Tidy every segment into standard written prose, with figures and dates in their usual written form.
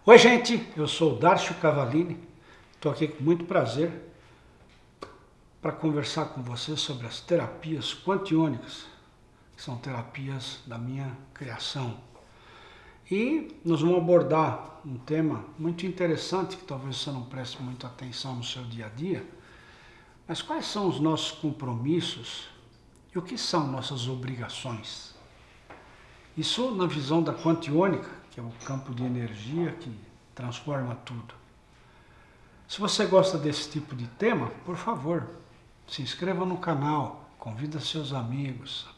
Oi gente, eu sou o Darcio Cavallini, estou aqui com muito prazer para conversar com você sobre as terapias quantiônicas, que são terapias da minha criação. E nós vamos abordar um tema muito interessante, que talvez você não preste muita atenção no seu dia a dia, mas quais são os nossos compromissos e o que são nossas obrigações? Isso na visão da quantiônica, que é o campo de energia que transforma tudo. Se você gosta desse tipo de tema, por favor, se inscreva no canal, convida seus amigos.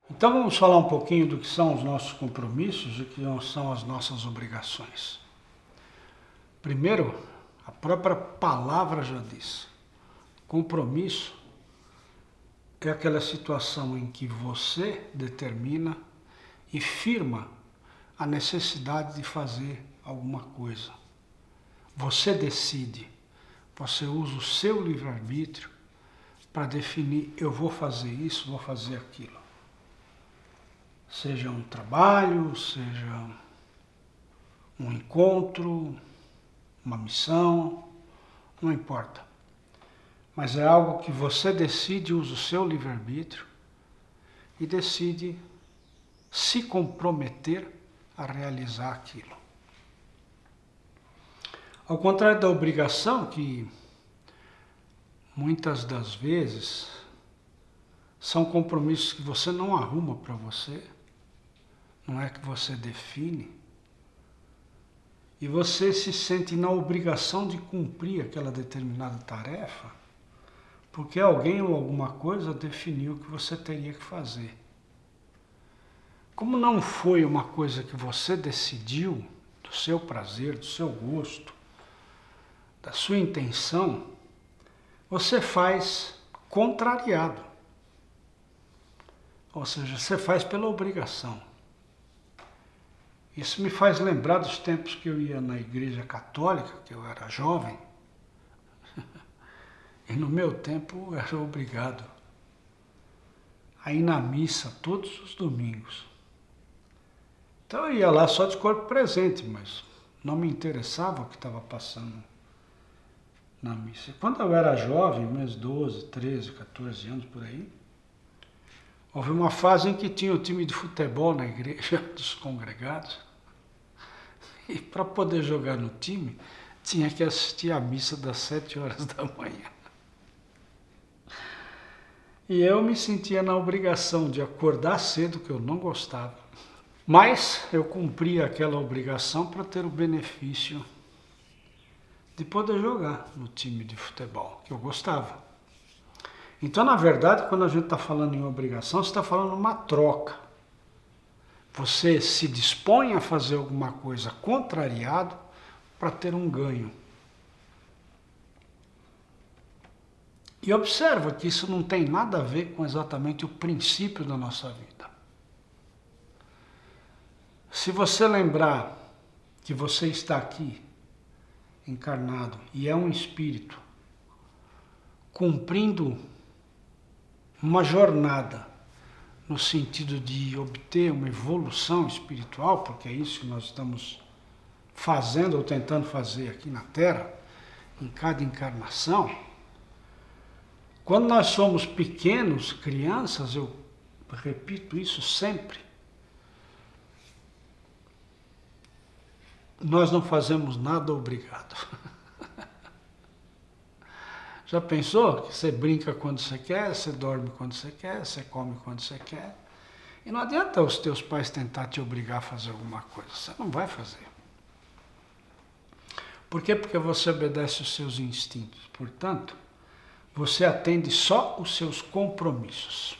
Então vamos falar um pouquinho do que são os nossos compromissos e o que são as nossas obrigações. Primeiro, a própria palavra já diz. Compromisso é aquela situação em que você determina e firma a necessidade de fazer alguma coisa. Você decide, você usa o seu livre-arbítrio para definir: eu vou fazer isso, vou fazer aquilo. Seja um trabalho, seja um encontro, uma missão, não importa. Mas é algo que você decide, usa o seu livre-arbítrio e decide se comprometer a realizar aquilo. Ao contrário da obrigação, que muitas das vezes são compromissos que você não arruma para você, não é que você define, e você se sente na obrigação de cumprir aquela determinada tarefa, porque alguém ou alguma coisa definiu que você teria que fazer. Como não foi uma coisa que você decidiu, do seu prazer, do seu gosto, da sua intenção, você faz contrariado. Ou seja, você faz pela obrigação. Isso me faz lembrar dos tempos que eu ia na igreja católica, que eu era jovem. E no meu tempo eu era obrigado a ir na missa todos os domingos. Então eu ia lá só de corpo presente, mas não me interessava o que estava passando na missa. E quando eu era jovem, meus 12, 13, 14 anos por aí, houve uma fase em que tinha o time de futebol na igreja dos congregados. E para poder jogar no time, tinha que assistir a missa das 7 horas da manhã. E eu me sentia na obrigação de acordar cedo, que eu não gostava. Mas eu cumpria aquela obrigação para ter o benefício de poder jogar no time de futebol, que eu gostava. Então, na verdade, quando a gente está falando em obrigação, você está falando uma troca. Você se dispõe a fazer alguma coisa contrariado para ter um ganho. E observa que isso não tem nada a ver com exatamente o princípio da nossa vida. Se você lembrar que você está aqui, encarnado, e é um espírito, cumprindo uma jornada no sentido de obter uma evolução espiritual, porque é isso que nós estamos fazendo ou tentando fazer aqui na Terra, em cada encarnação. Quando nós somos pequenos, crianças, eu repito isso sempre, nós não fazemos nada obrigado. Já pensou que você brinca quando você quer, você dorme quando você quer, você come quando você quer? E não adianta os teus pais tentar te obrigar a fazer alguma coisa, você não vai fazer. Por quê? Porque você obedece os seus instintos. Portanto, você atende só os seus compromissos.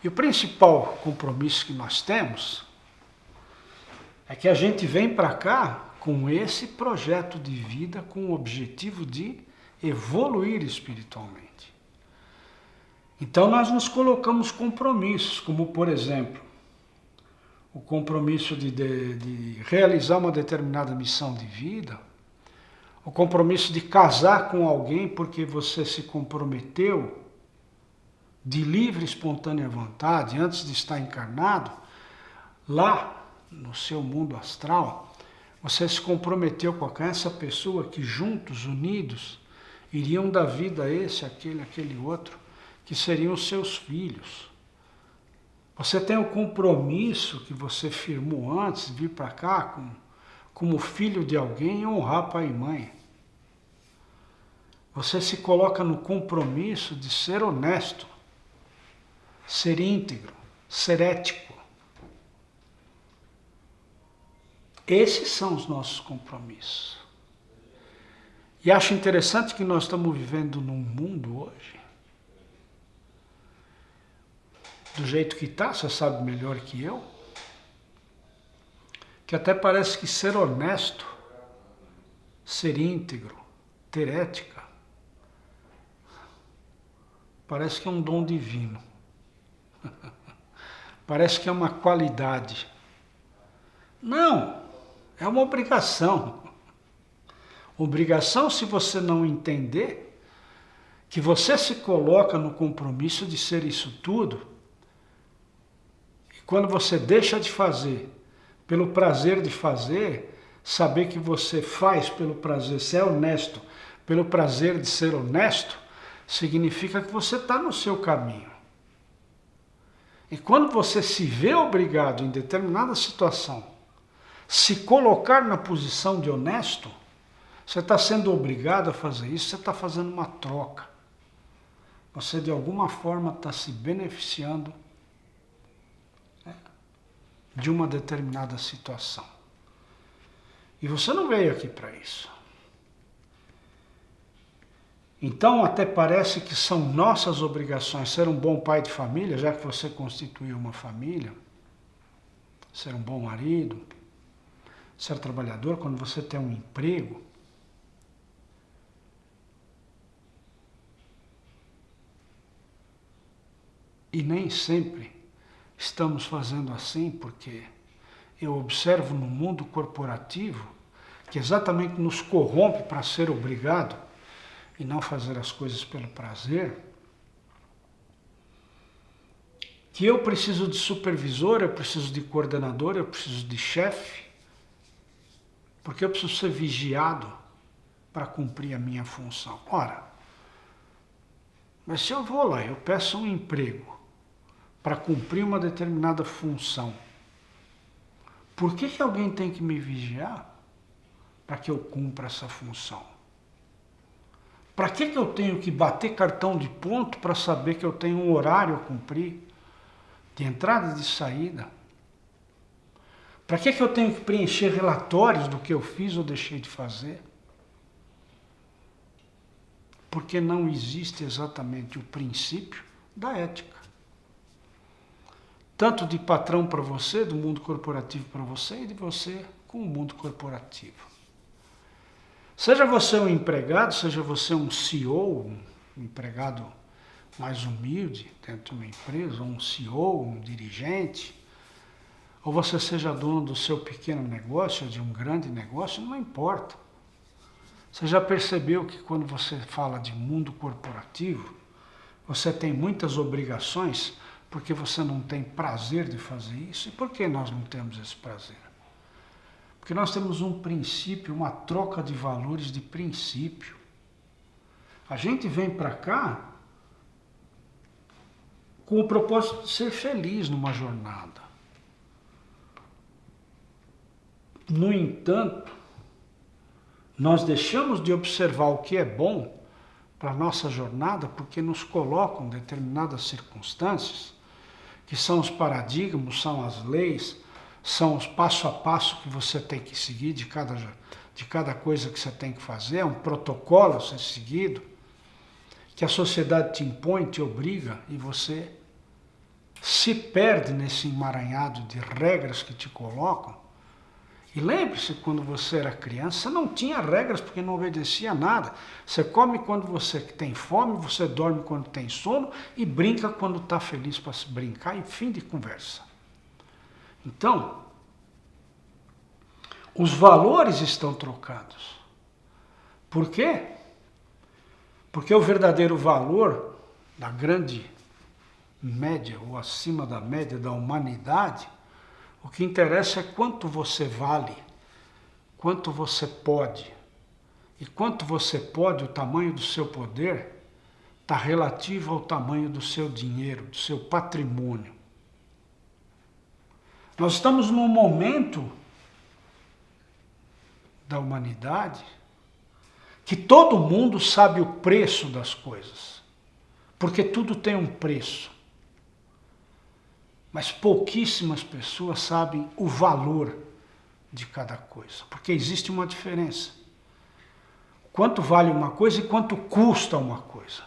E o principal compromisso que nós temos é que a gente vem para cá com esse projeto de vida, com o objetivo de evoluir espiritualmente. Então nós nos colocamos compromissos, como por exemplo, o compromisso de realizar uma determinada missão de vida, o compromisso de casar com alguém porque você se comprometeu de livre e espontânea vontade, antes de estar encarnado, lá no seu mundo astral, você se comprometeu com essa pessoa que juntos, unidos, iriam dar vida a esse, aquele outro, que seriam os seus filhos. Você tem o compromisso que você firmou antes de vir para cá, como filho de alguém, honrar pai e mãe. Você se coloca no compromisso de ser honesto, ser íntegro, ser ético. Esses são os nossos compromissos. E acho interessante que nós estamos vivendo num mundo hoje, do jeito que está, você sabe melhor que eu, que até parece que ser honesto, ser íntegro, ter ética, parece que é um dom divino. Parece que é uma qualidade. Não, é uma obrigação. Obrigação se você não entender que você se coloca no compromisso de ser isso tudo. E quando você deixa de fazer pelo prazer de fazer, saber que você faz pelo prazer, ser honesto, pelo prazer de ser honesto, significa que você está no seu caminho. E quando você se vê obrigado em determinada situação, se colocar na posição de honesto, você está sendo obrigado a fazer isso, você está fazendo uma troca. Você de alguma forma está se beneficiando, né, de uma determinada situação. E você não veio aqui para isso. Então até parece que são nossas obrigações ser um bom pai de família, já que você constituiu uma família, ser um bom marido, ser trabalhador, quando você tem um emprego. E nem sempre estamos fazendo assim, porque eu observo no mundo corporativo que exatamente nos corrompe para ser obrigado e não fazer as coisas pelo prazer, que eu preciso de supervisor, eu preciso de coordenador, eu preciso de chefe, porque eu preciso ser vigiado para cumprir a minha função. Ora, mas se eu vou lá, eu peço um emprego para cumprir uma determinada função, por que alguém tem que me vigiar para que eu cumpra essa função? Para que eu tenho que bater cartão de ponto para saber que eu tenho um horário a cumprir, de entrada e de saída? Para que eu tenho que preencher relatórios do que eu fiz ou deixei de fazer? Porque não existe exatamente o princípio da ética. Tanto de patrão para você, do mundo corporativo para você, e de você com o mundo corporativo. Seja você um empregado, seja você um CEO, um empregado mais humilde dentro de uma empresa, ou um CEO, um dirigente, ou você seja dono do seu pequeno negócio, ou de um grande negócio, não importa. Você já percebeu que quando você fala de mundo corporativo, você tem muitas obrigações porque você não tem prazer de fazer isso? E por que nós não temos esse prazer? Porque nós temos um princípio, uma troca de valores de princípio. A gente vem para cá com o propósito de ser feliz numa jornada. No entanto, nós deixamos de observar o que é bom para a nossa jornada porque nos colocam determinadas circunstâncias, que são os paradigmas, são as leis, são os passo a passo que você tem que seguir de cada coisa que você tem que fazer, é um protocolo a ser seguido, que a sociedade te impõe, te obriga, e você se perde nesse emaranhado de regras que te colocam. E lembre-se, quando você era criança, você não tinha regras porque não obedecia a nada. Você come quando você tem fome, você dorme quando tem sono e brinca quando está feliz para se brincar, e fim de conversa. Então, os valores estão trocados. Por quê? Porque o verdadeiro valor da grande média ou acima da média da humanidade, o que interessa é quanto você vale, quanto você pode. E quanto você pode, o tamanho do seu poder, está relativo ao tamanho do seu dinheiro, do seu patrimônio. Nós estamos num momento da humanidade que todo mundo sabe o preço das coisas, porque tudo tem um preço. Mas pouquíssimas pessoas sabem o valor de cada coisa, porque existe uma diferença. Quanto vale uma coisa e quanto custa uma coisa.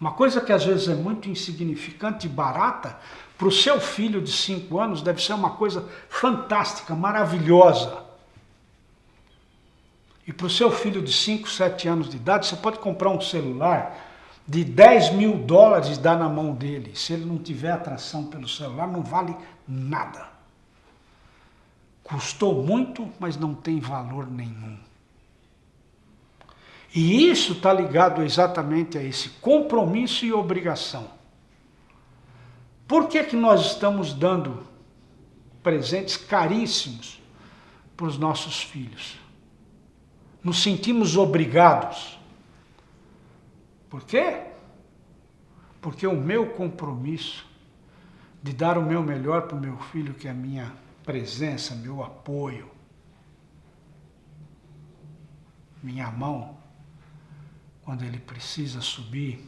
Uma coisa que às vezes é muito insignificante e barata, para o seu filho de 5 anos deve ser uma coisa fantástica, maravilhosa. E para o seu filho de 5, 7 anos de idade, você pode comprar um celular de $10.000 e dar na mão dele. Se ele não tiver atração pelo celular, não vale nada. Custou muito, mas não tem valor nenhum. E isso está ligado exatamente a esse compromisso e obrigação. Por que que nós estamos dando presentes caríssimos para os nossos filhos? Nos sentimos obrigados. Por quê? Porque o meu compromisso de dar o meu melhor para o meu filho, que é a minha presença, meu apoio, minha mão, quando ele precisa subir,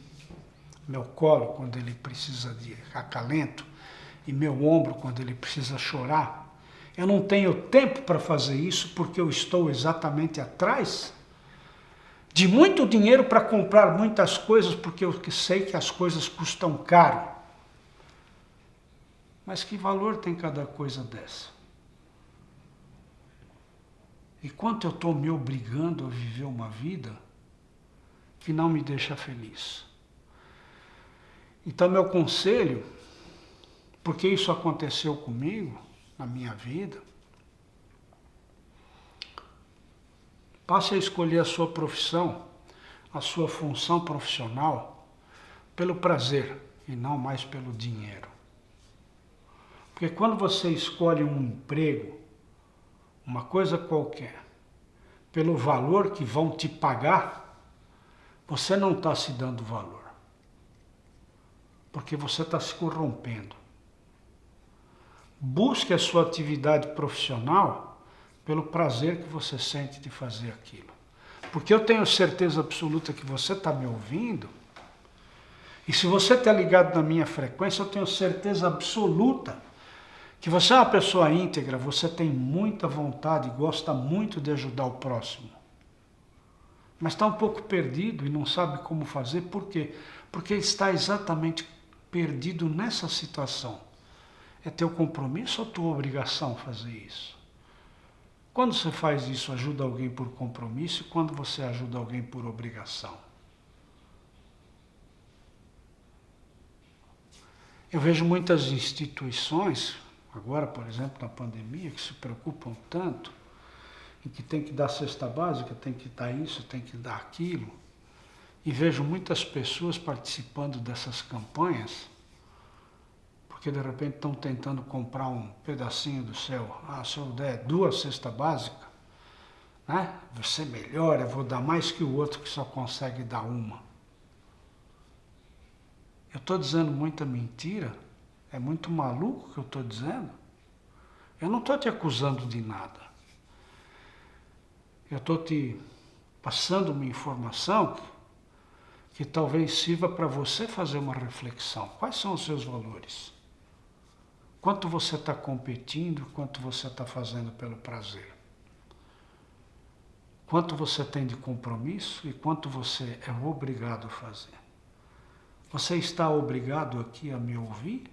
meu colo quando ele precisa de acalento e meu ombro quando ele precisa chorar. Eu não tenho tempo para fazer isso porque eu estou exatamente atrás de muito dinheiro para comprar muitas coisas, porque eu sei que as coisas custam caro. Mas que valor tem cada coisa dessa? E quanto eu estou me obrigando a viver uma vida que não me deixa feliz. Então, meu conselho, porque isso aconteceu comigo, na minha vida, passe a escolher a sua profissão, a sua função profissional, pelo prazer e não mais pelo dinheiro. Porque quando você escolhe um emprego, uma coisa qualquer, pelo valor que vão te pagar, você não está se dando valor, porque você está se corrompendo. Busque a sua atividade profissional pelo prazer que você sente de fazer aquilo. Porque eu tenho certeza absoluta que você está me ouvindo, e se você está ligado na minha frequência, eu tenho certeza absoluta que você é uma pessoa íntegra, você tem muita vontade, gosta muito de ajudar o próximo. Mas está um pouco perdido e não sabe como fazer. Por quê? Porque está exatamente perdido nessa situação. É teu compromisso ou tua obrigação fazer isso? Quando você faz isso, ajuda alguém por compromisso, e quando você ajuda alguém por obrigação? Eu vejo muitas instituições, agora, por exemplo, na pandemia, que se preocupam tanto, em que tem que dar cesta básica, tem que dar isso, tem que dar aquilo. E vejo muitas pessoas participando dessas campanhas, porque de repente estão tentando comprar um pedacinho do céu. Ah, se eu der 2 cestas básicas, né? Vai ser melhor, eu vou dar mais que o outro que só consegue dar uma. Eu estou dizendo muita mentira? É muito maluco o que eu estou dizendo? Eu não estou te acusando de nada. Eu estou te passando uma informação que talvez sirva para você fazer uma reflexão. Quais são os seus valores? Quanto você está competindo, quanto você está fazendo pelo prazer? Quanto você tem de compromisso e quanto você é obrigado a fazer? Você está obrigado aqui a me ouvir?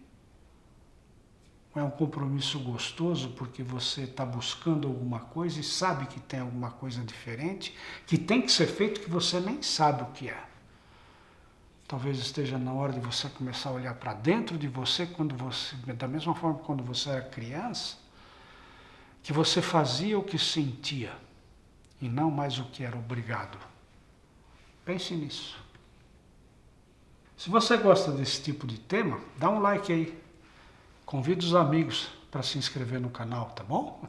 Ou é um compromisso gostoso porque você está buscando alguma coisa e sabe que tem alguma coisa diferente, que tem que ser feito que você nem sabe o que é? Talvez esteja na hora de você começar a olhar para dentro de você, da mesma forma que quando você era criança, que você fazia o que sentia e não mais o que era obrigado. Pense nisso. Se você gosta desse tipo de tema, dá um like aí. Convide os amigos para se inscrever no canal, tá bom?